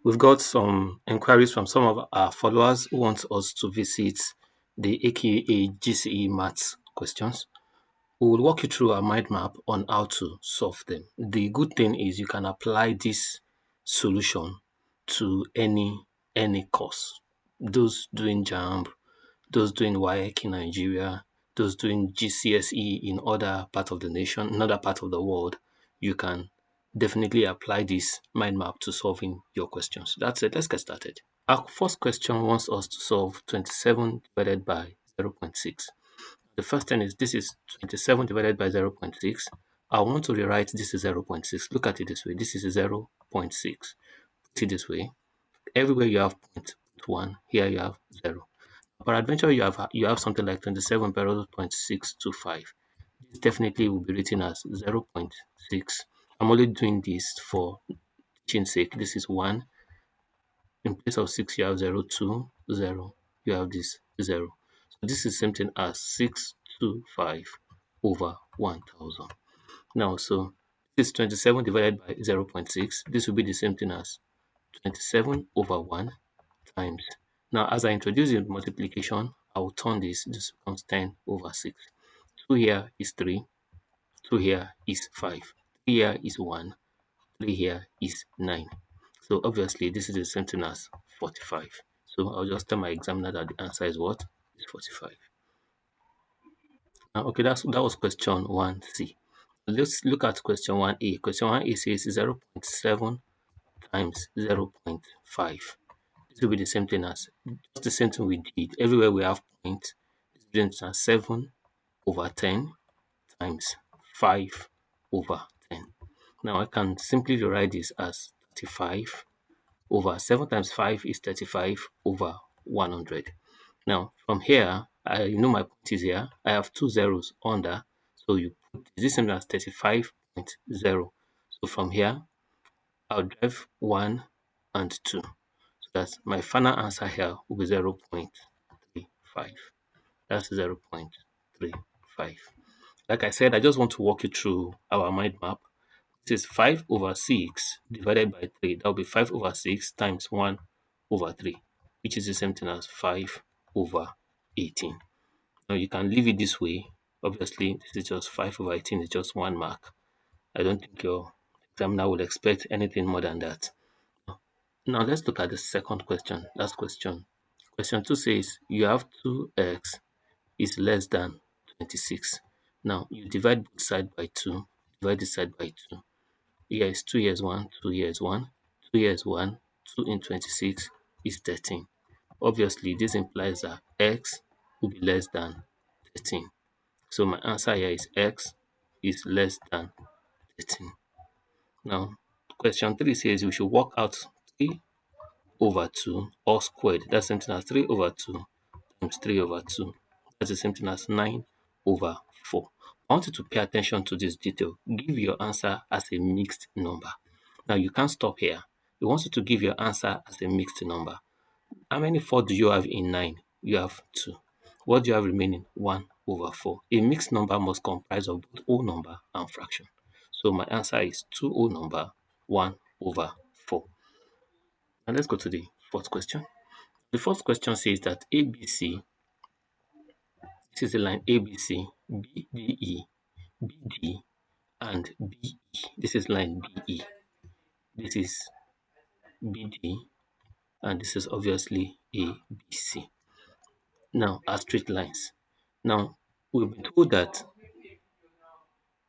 We've got some inquiries from some of our followers who want us to visit the AQA GCE Maths questions. We will walk you through our mind map on how to solve them. The good thing is you can apply this solution to any course. Those doing JAMB, those doing WAEC in Nigeria, those doing GCSE in other part of the nation, in other part of the world, you can definitely apply this mind map to solving your questions. That's it. Let's get started. Our first question wants us to solve 27 divided by 0.6. The first thing is this is 27 divided by 0.6. I want to rewrite this is 0.6. Look at it this way. This is 0.6. Put it this way. Everywhere you have point 1, here you have 0. Peradventure, you have something like 27 parallel 0.625. This definitely will be written as 0.6. I'm only doing this for teaching sake. This is 1. In place of 6, you have 0, 2, 0. You have this 0. So this is something as 625 over 1000. Now, so this is 27 divided by 0.6. This will be the same thing as 27 over 1 times. Now, as I introduce the multiplication, I will turn this becomes 10 over 6. 2 here is 3, 2 here is 5, 3 here is 1, 3 here is 9. So obviously, this is the same thing as 45. So I'll just tell my examiner that the answer is what? Is 45. Now, okay, that was question 1C. Let's look at question 1A. Question 1A says 0.7 times 0.5. This will be the same thing as just the same thing we did. Everywhere we have point, this is 7 over 10 times 5 over 10. Now I can simply rewrite this as 35 over 7 times 5 is 35 over 100. Now from here, I know my point is here. I have two zeros under, so you put this same as 35.0. So from here, I'll drive 1 and 2. So that's my final answer here will be 0.35. That's 0.35. Like I said, I just want to walk you through our mind map. This is 5 over 6 divided by 3. That will be 5 over 6 times 1 over 3, which is the same thing as 5 over 18. Now you can leave it this way. Obviously, this is just 5 over 18 is just 1 mark. I don't think your examiner will expect anything more than that. Now let's look at the second question. Last question. Question 2 says you have 2x is less than 26. Now you divide both side by 2. Divide this side by 2. Here is 2 years 1, 2 years 1, 2 years 1, 2 in 26 is 13. Obviously, this implies that x will be less than 13. So my answer here is x is less than 13. Now, question 3 says we should work out 3 over 2 all squared. That's the same thing as 3 over 2 times 3 over 2. That's the same thing as 9 over 4. I want you to pay attention to this detail. Give your answer as a mixed number. Now, you can't stop here. It wants you to give your answer as a mixed number. How many 4 do you have in 9? You have 2. What do you have remaining? 1 over 4. A mixed number must comprise of both whole number and fraction. So my answer is 2 whole number, 1 over 4. Now let's go to the fourth question. The fourth question says that ABC, this is the line ABC, BDE, BD, and BE. This is line BE. This is BD, and this is obviously ABC. Now, are straight lines. Now, we've been told that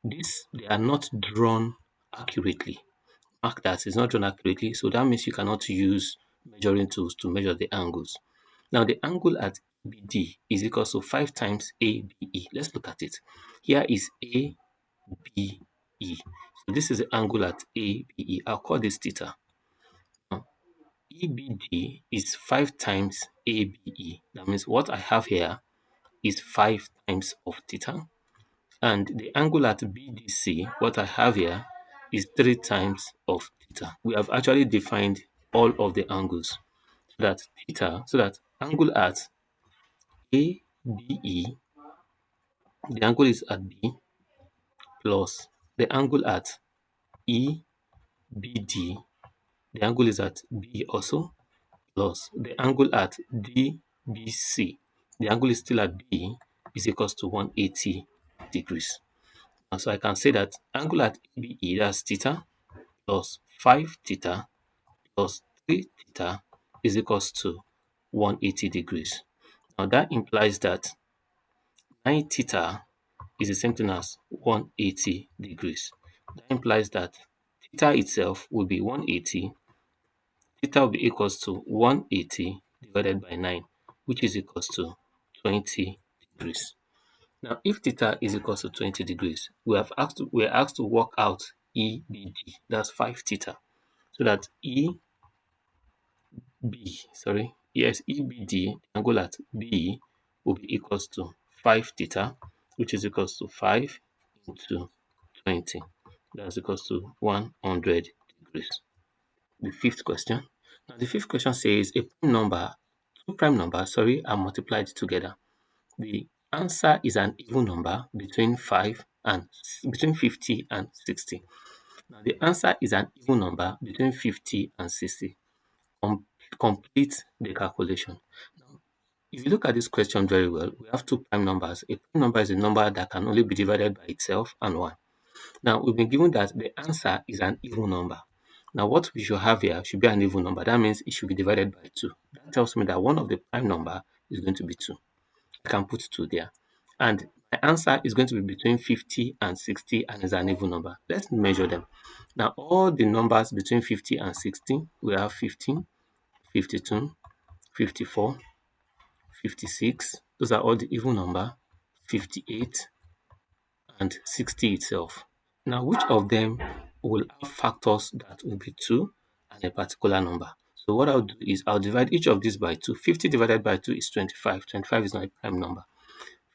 they are not drawn accurately. Mark that it's not drawn accurately, so that means you cannot use measuring tools to measure the angles. Now, the angle at BD is equal to 5 times ABE. Let's look at it. Here is ABE. So this is the angle at ABE. I'll call this theta. Now, EBD is 5 times ABE. That means what I have here is 5 times of theta. And the angle at BDC, what I have here, is 3 times of theta. We have actually defined all of the angles. So that angle at ABE, the angle is at B, plus the angle at EBD, the angle is at B also, plus the angle at DBC. The angle is still at B is equals to 180 degrees. And so I can say that angle at ABE, that's theta, plus 5 theta plus 3 theta is equals to 180 degrees. Now that implies that 9 theta is the same thing as 180 degrees. That implies that theta itself will be 180. Theta will be equals to 180 divided by 9, which is equals to 20 degrees. Now, if theta is equals to 20 degrees, we're asked to work out EBD, that's 5 theta, so that EBD, angle at B, will be equals to 5 theta, which is equals to 5 into 20. That's equals to 100 degrees. The fifth question. Now, the fifth question says two prime numbers, are multiplied together. The answer is an even number between 50 and 60. Now, the answer is an even number between 50 and 60. Complete the calculation. Now, if you look at this question very well, we have two prime numbers. A prime number is a number that can only be divided by itself and 1. Now, we've been given that the answer is an even number. Now, what we should have here should be an even number. That means it should be divided by 2. That tells me that one of the prime number is going to be 2. I can put 2 there. And my answer is going to be between 50 and 60 and is an even number. Let's measure them. Now, all the numbers between 50 and 60, we have 15, 52, 54, 56. Those are all the even number, 58, and 60 itself. Now, which of them will have factors that will be 2 and a particular number? So what I'll do is I'll divide each of these by 2. 50 divided by 2 is 25. 25 is not a prime number.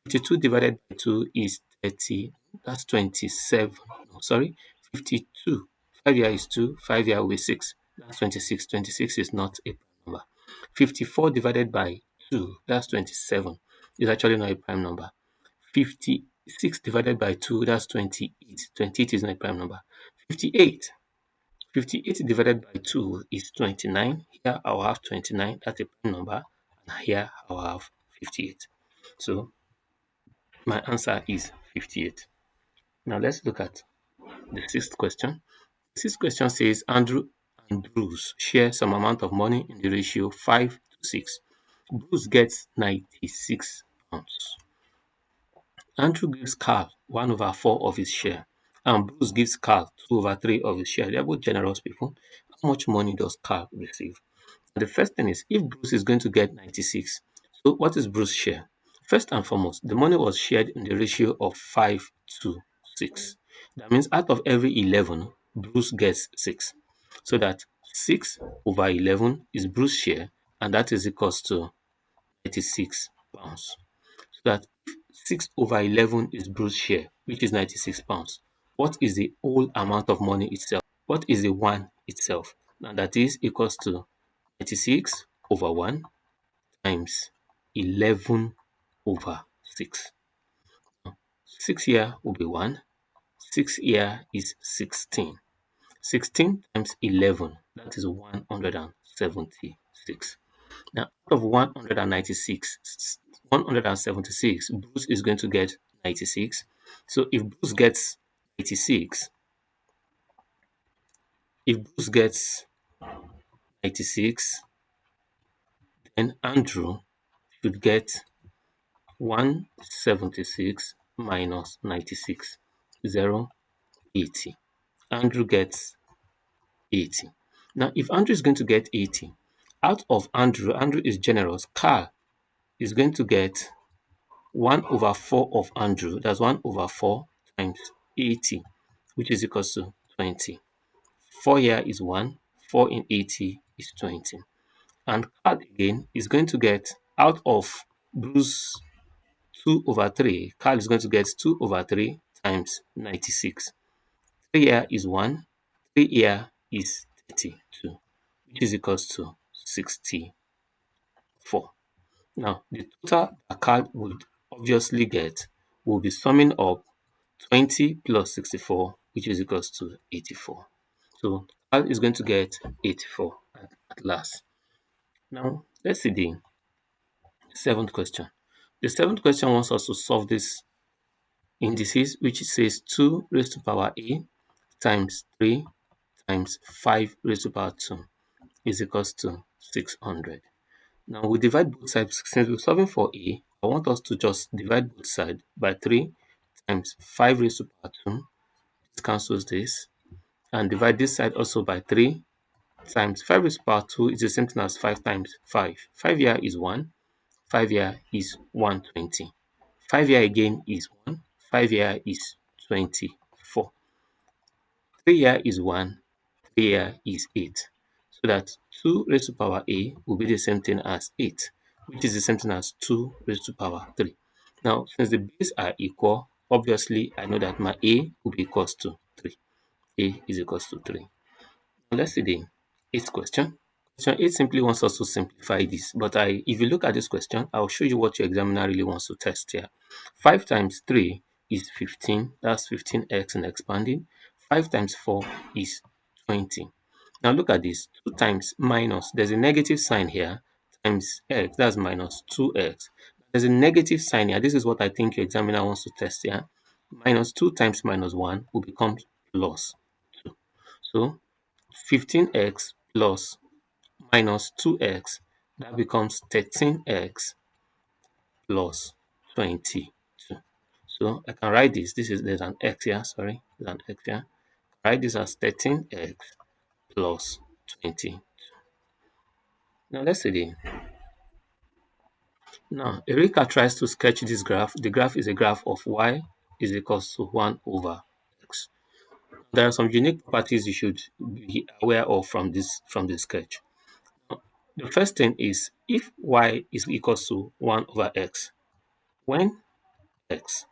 52 divided by 2 is 30. That's 27. No, sorry. 52. 5 here is 2. 5 here will be 6. That's 26. 26 is not a prime number. 54 divided by 2, that's 27. Is actually not a prime number. 56 divided by 2, that's 28. 28 is not a prime number. 58. 58 divided by 2 is 29. Here I'll have 29. That's a prime number. And here I'll have 58. So my answer is 58. Now let's look at the sixth question. The sixth question says Andrew and Bruce share some amount of money in the ratio 5 to 6. Bruce gets 96 pounds. Andrew gives Carl 1 over 4 of his share, and Bruce gives Carl 2 over 3 of his share. They are both generous people. How much money does Carl receive? The first thing is, if Bruce is going to get 96, so what is Bruce's share? First and foremost, the money was shared in the ratio of 5 to 6. That means out of every 11, Bruce gets 6. So that 6 over 11 is Bruce's share, and that is equals to 96 pounds. So that if 6 over 11 is Bruce's share, which is 96 pounds, what is the whole amount of money itself? What is the 1 itself? Now that is equals to 96 over 1 times 11 over 6. 6 here will be 1. 6 here is 16. 16 times 11, that is 176. Now, out of 176, Bruce is going to get 96. So if Bruce gets 96, then Andrew should get 176 minus 96, 80. Andrew gets 80. Now, if Andrew is going to get 80, out of Andrew is generous, Carl is going to get 1 over 4 of Andrew. That's 1 over 4 times 80, which is equals to 20. 4 here is 1. 4 in 80 is 20. And Carl again is going to get, out of Bruce 2 over 3, Carl is going to get 2 over 3 times 96. 3 here is 1. 3 here is 32, which is equals to 64. Now, the total that Carl would obviously get will be summing up 20 plus 64, which is equals to 84. So Joel is going to get 84 at last. Now, let's see the seventh question. The seventh question wants us to solve this indices, which says 2 raised to power a times 3 times 5 raised to power 2 is equals to 600. Now we divide both sides. Since we're solving for a, I want us to just divide both sides by 3 times 5 raised to power 2. It cancels this. And divide this side also by 3 times 5 raised to power 2 is the same thing as 5 times 5. 5 here is 1. 5 here is 120. 5 here again is 1. 5 here is 24. 3 here is 1. 3 here is 8. So that 2 raised to power a will be the same thing as 8, which is the same thing as 2 raised to power 3. Now, since the base are equal, obviously I know that my a will be equals to 3. A is equals to 3. Now, let's see the eighth question. Question 8 simply wants us to simplify this, but if you look at this question, I'll show you what your examiner really wants to test here. 5 times 3 is 15, that's 15x in expanding. 5 times 4 is 20. Now look at this, 2 times minus, there's a negative sign here, times x, that's minus 2x. There's a negative sign here, this is what I think your examiner wants to test here. Minus 2 times minus 1 will become plus 2. So 15x plus minus 2x, that becomes 13x plus 22. So I can write this. There's an x here, sorry, there's an x here. Write this as 13x plus 20. Now let's see the. Now Erika tries to sketch this graph. The graph is a graph of y is equals to 1 over x. There are some unique properties you should be aware of from this sketch. The first thing is if y is equals to 1 over x, when x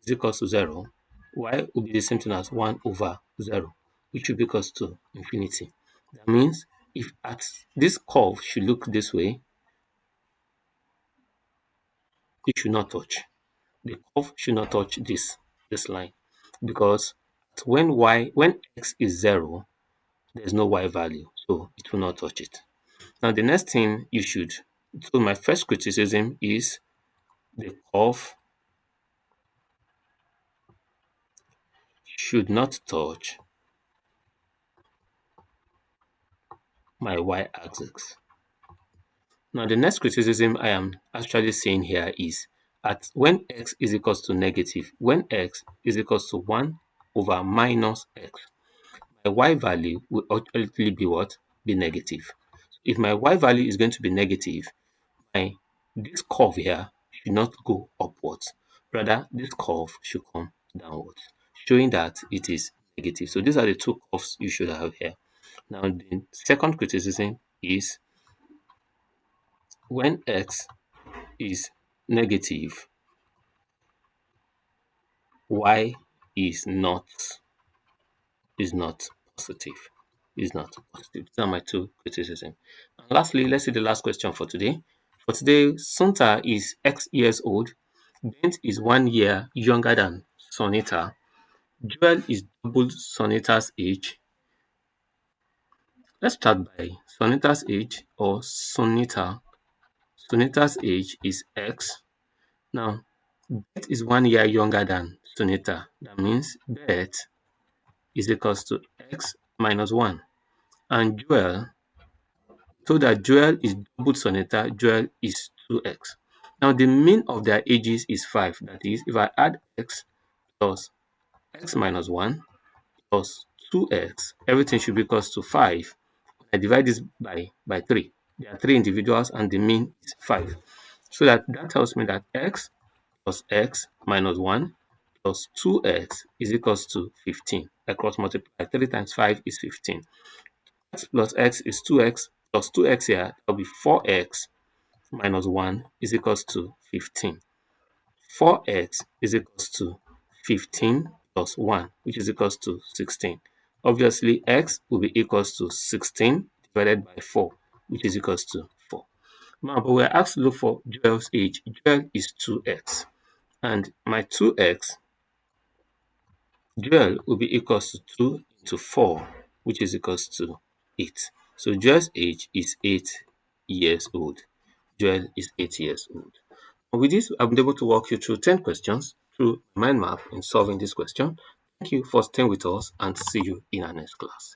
is equals to 0, y will be the same thing as 1 over 0, which will be equals to infinity. That means if at this curve should look this way, it should not touch. The curve should not touch this line, because when x is 0, there's no y value, so it will not touch it. Now the next thing you should, so my first criticism is the curve should not touch my y-axis. Now the next criticism I am actually saying here is at when x is equals to negative, when x is equals to 1 over minus x, my y value will ultimately be what? Be negative. If my y value is going to be negative, this curve here should not go upwards. Rather, this curve should come downwards, showing that it is negative. So these are the two curves you should have here. Now the second criticism is when x is negative, y is not positive. Is not positive. These are my two criticisms. And lastly, let's see the last question for today. For today, Sunta is X years old. Bent is 1 year younger than Sonita. Joel is double Sonita's age. Let's start by Sonita's age or Sonita. Sonita's age is X. Now, Beth is 1 year younger than Sonita. That means Beth is equals to X minus 1. And Joel, so that Joel is double Sonita, Joel is 2x. Now the mean of their ages is 5. That is, if I add x plus x minus 1 plus 2x, everything should be equals to 5. I divide this by 3. There are 3 individuals and the mean is 5. So that tells me that x plus x minus 1 plus 2x is equals to 15. I cross multiply. 3 times 5 is 15. X plus x is 2x plus 2x here, that will be 4x minus 1 is equals to 15. 4x is equals to 15 plus 1, which is equals to 16. Obviously, x will be equals to 16 divided by 4, which is equals to 4. Now, but we're asked to look for Joel's age. Joel is 2x. And my 2x, Joel will be equals to 2 into 4 which is equals to 8. So Joel's age is 8 years old. Joel is 8 years old. And with this, I've been able to walk you through 10 questions through mind map in solving this question. Thank you for staying with us and see you in our next class.